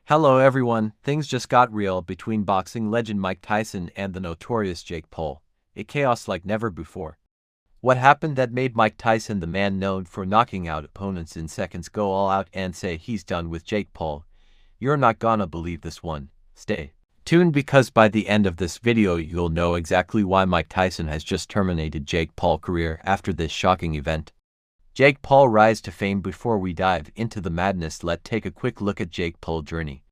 Hello everyone, things just got real between boxing legend Mike Tyson and the notorious Jake Paul. A chaos like never before. What happened that made Mike Tyson, the man known for knocking out opponents in seconds, go all out and say he's done with Jake Paul? You're not gonna believe this one. Stay tuned because by the end of this video you'll know exactly why Mike Tyson has just terminated Jake Paul's career after this shocking event. Jake Paul rise to fame. Before we dive into the madness, let's take a quick look at Jake Paul's journey.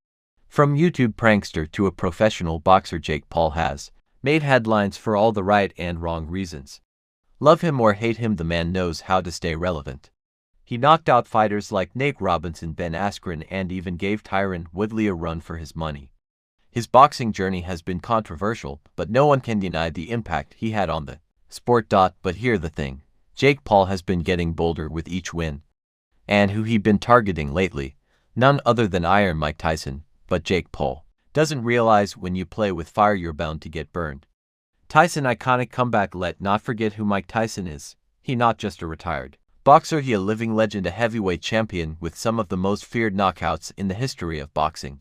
From YouTube prankster to a professional boxer, Jake Paul has made headlines for all the right and wrong reasons. Love him or hate him, the man knows how to stay relevant. He knocked out fighters like Nate Robinson, Ben Askren, and even gave Tyron Woodley a run for his money. His boxing journey has been controversial, but no one can deny the impact he had on the sport. But here's the thing. Jake Paul has been getting bolder with each win. And who he been targeting lately? None other than Iron Mike Tyson. But Jake Paul doesn't realize when you play with fire you're bound to get burned. Tyson iconic comeback. Let not forget who Mike Tyson is. He not just a retired boxer, he a living legend, a heavyweight champion with some of the most feared knockouts in the history of boxing.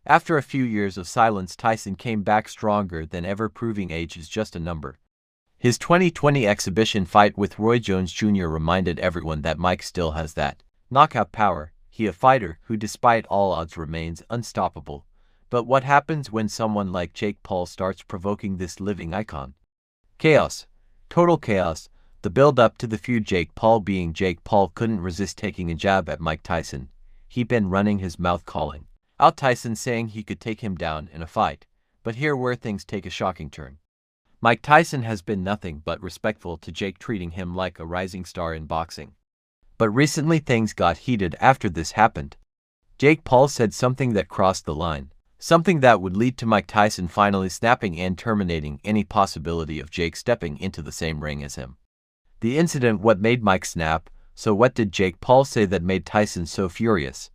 After a few years of silence, Tyson came back stronger than ever, proving age is just a number. His 2020 exhibition fight with Roy Jones Jr. reminded everyone that Mike still has that knockout power. He a fighter who despite all odds remains unstoppable. But what happens when someone like Jake Paul starts provoking this living icon? Chaos. Total chaos. The build-up to the feud. Jake Paul couldn't resist taking a jab at Mike Tyson. He'd been running his mouth calling out Tyson, saying he could take him down in a fight. But here where things take a shocking turn. Mike Tyson has been nothing but respectful to Jake, treating him like a rising star in boxing. But recently things got heated after this happened. Jake Paul said something that crossed the line, something that would lead to Mike Tyson finally snapping and terminating any possibility of Jake stepping into the same ring as him. The incident what made Mike snap. So what did Jake Paul say that made Tyson so furious?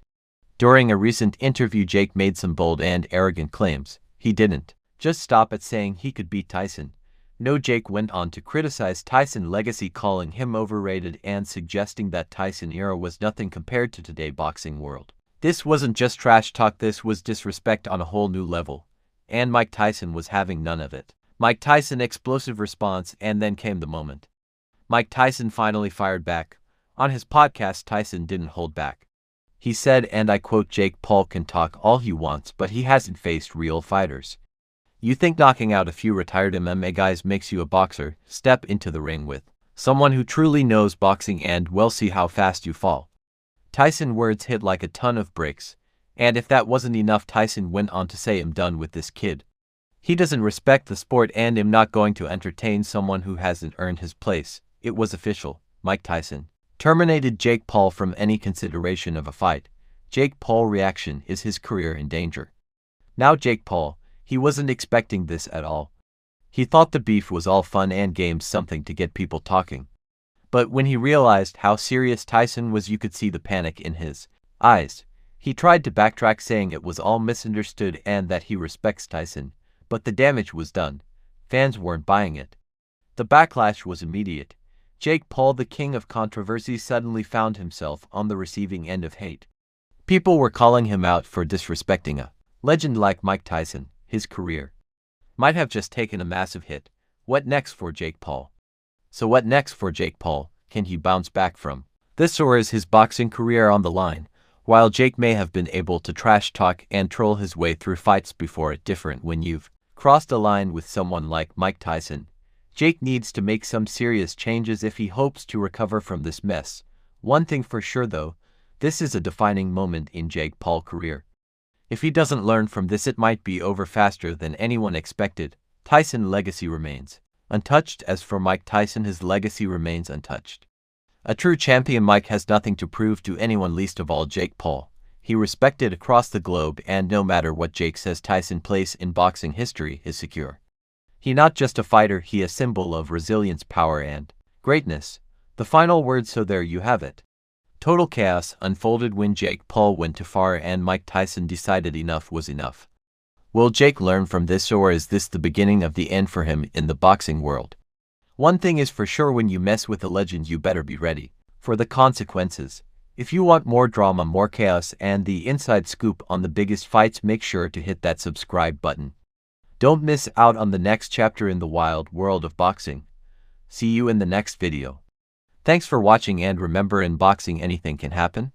During a recent interview, Jake made some bold and arrogant claims. He didn't just stop at saying he could beat Tyson. No, Jake went on to criticize Tyson's legacy, calling him overrated and suggesting that Tyson era was nothing compared to today's boxing world. This wasn't just trash talk, this was disrespect on a whole new level. And Mike Tyson was having none of it. Mike Tyson explosive response, and then came the moment. Mike Tyson finally fired back. On his podcast, Tyson didn't hold back. He said, and I quote, "Jake Paul can talk all he wants, but he hasn't faced real fighters. You think knocking out a few retired MMA guys makes you a boxer? Step into the ring with someone who truly knows boxing and we'll see how fast you fall." Tyson's words hit like a ton of bricks. And if that wasn't enough, Tyson went on to say, "I'm done with this kid. He doesn't respect the sport and I'm not going to entertain someone who hasn't earned his place." It was official. Mike Tyson terminated Jake Paul from any consideration of a fight. Jake Paul's reaction is his career in danger. Now Jake Paul, he wasn't expecting this at all. He thought the beef was all fun and games, something to get people talking. But when he realized how serious Tyson was, you could see the panic in his eyes. He tried to backtrack, saying it was all misunderstood and that he respects Tyson. But the damage was done. Fans weren't buying it. The backlash was immediate. Jake Paul, the king of controversy, suddenly found himself on the receiving end of hate. People were calling him out for disrespecting a legend like Mike Tyson. His career might have just taken a massive hit. What next for Jake Paul? So what next for Jake Paul? Can he bounce back from this, or is his boxing career on the line? While Jake may have been able to trash talk and troll his way through fights before, it's different when you've crossed a line with someone like Mike Tyson. Jake needs to make some serious changes if he hopes to recover from this mess. One thing for sure though, this is a defining moment in Jake Paul's career. If he doesn't learn from this, it might be over faster than anyone expected. Tyson's legacy remains untouched. As for Mike Tyson, his legacy remains untouched. A true champion, Mike has nothing to prove to anyone, least of all Jake Paul. He respected across the globe, and no matter what Jake says, Tyson's place in boxing history is secure. He not just a fighter, he a symbol of resilience, power, and greatness. The final word, so there you have it. Total chaos unfolded when Jake Paul went too far and Mike Tyson decided enough was enough. Will Jake learn from this, or is this the beginning of the end for him in the boxing world? One thing is for sure, when you mess with a legend you better be ready for the consequences. If you want more drama, more chaos, and the inside scoop on the biggest fights, make sure to hit that subscribe button. Don't miss out on the next chapter in the wild world of boxing. See you in the next video. Thanks for watching, and remember, in boxing anything can happen.